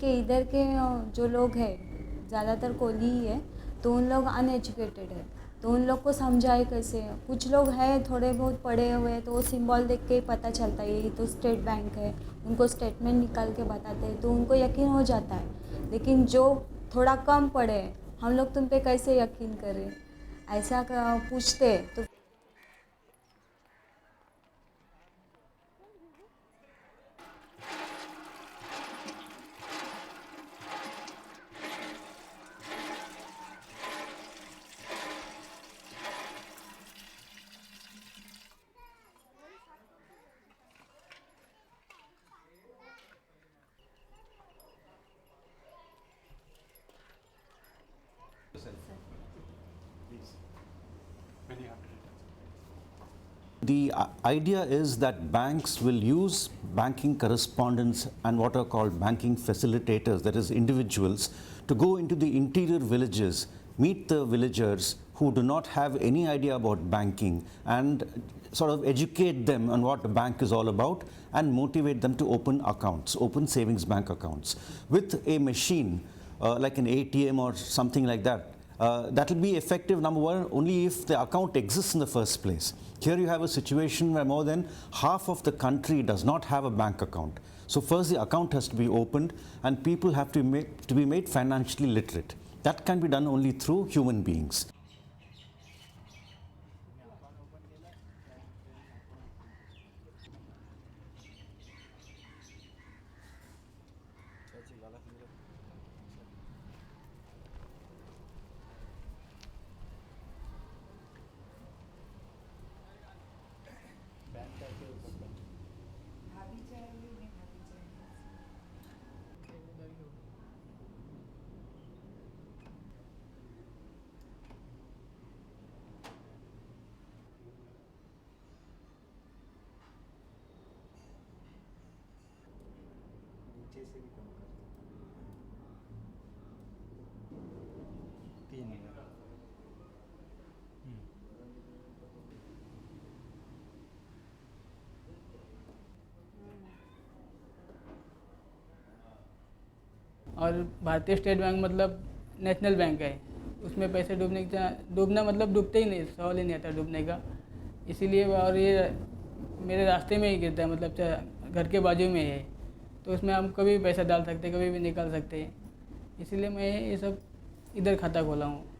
कि इधर के जो लोग हैं ज़्यादातर कोली ही है, तो उन लोग अनएजुकेटेड है, तो उन लोग को समझाए कैसे। कुछ लोग हैं थोड़े बहुत पढ़े हुए, तो वो सिंबल देख के ही पता चलता है ये तो स्टेट बैंक है, उनको स्टेटमेंट निकाल के बताते हैं तो उनको यकीन हो जाता है। लेकिन जो थोड़ा कम पढ़े हैं, हम लोग तुम पे कैसे यकीन करें, ऐसा पूछते तो। The idea is that banks will use banking correspondents and what are called banking facilitators, that is individuals, to go into the interior villages, meet the villagers who do not have any idea about banking and sort of educate them on what a bank is all about and motivate them to open accounts, open savings bank accounts. With a machine like an ATM or something like that, that will be effective, number one, only if the account exists in the first place. Here you have a situation where more than half of the country does not have a bank account. So first the account has to be opened and people have to be made financially literate. That can be done only through human beings. और भारतीय state bank मतलब national bank है, उसमें पैसे डूबना मतलब डूबते ही नहीं, सवाल ही नहीं आता डूबने का। इसीलिए और ये मेरे रास्ते में ही गिरता है, मतलब घर के बाजू में है, तो उसमें हम कभी भी पैसा डाल सकते, कभी भी निकाल सकते हैं। इसीलिए मैं ये सब इधर खाता खोला हूँ।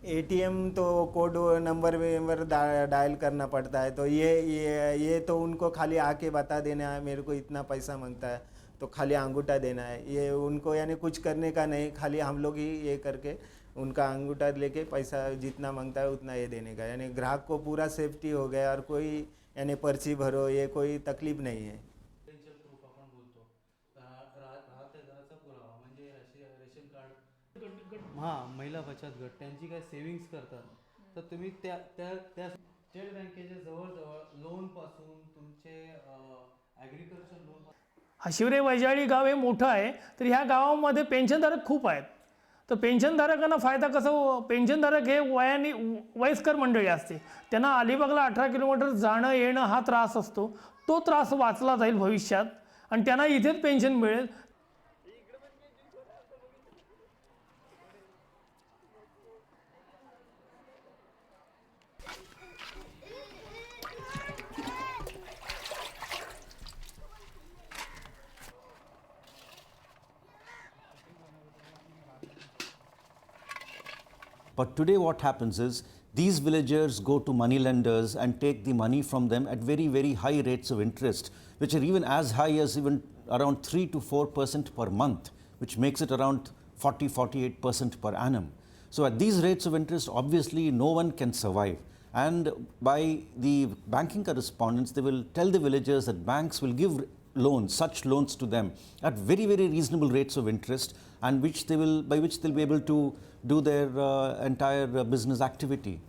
एटीएम तो कोड नंबर डायल करना पड़ता है, तो ये तो उनको खाली आके बता देना है मेरे को इतना पैसा मांगता है, तो खाली अंगूठा देना है, ये उनको यानी कुछ करने का नहीं, खाली हम लोग ही ये करके उनका अंगूठा लेके पैसा जितना मांगता है उतना ये देने का, यानी ग्राहक को पूरा सेफ्टी हो गया और कोई यानी पर्ची भरो ये कोई तकलीफ नहीं है। हां, महिला बचत गट त्यांची काय सेविंग्स करतात, तर तुम्ही त्या स्टेट बँकेच्या जवळजवळ लोन पासून तुमचे ॲग्रिकल्चर लोन शिवरे वैजाळी गाव हे मोठं आहे, तर ह्या गावामध्ये पेन्शनधारक खूप आहेत। तर पेन्शनधारकांना फायदा कसा हो, पेन्शनधारक हे वयस्कर मंडळी असते, त्यांना अलिबागला 18 किलोमीटर जाणं येणं हा त्रास असतो, तो त्रास वाचला जाईल भविष्यात आणि त्यांना इथेच पेन्शन मिळेल। But today what happens is these villagers go to money lenders and take the money from them at very, very high rates of interest, which are even as high as even around 3 to 4% per month, which makes it around 48% per annum. So at these rates of interest, obviously no one can survive. And by the banking correspondents, they will tell the villagers that banks will give loans, such loans to them at very, very reasonable rates of interest, and by which they'll be able to do their entire business activity.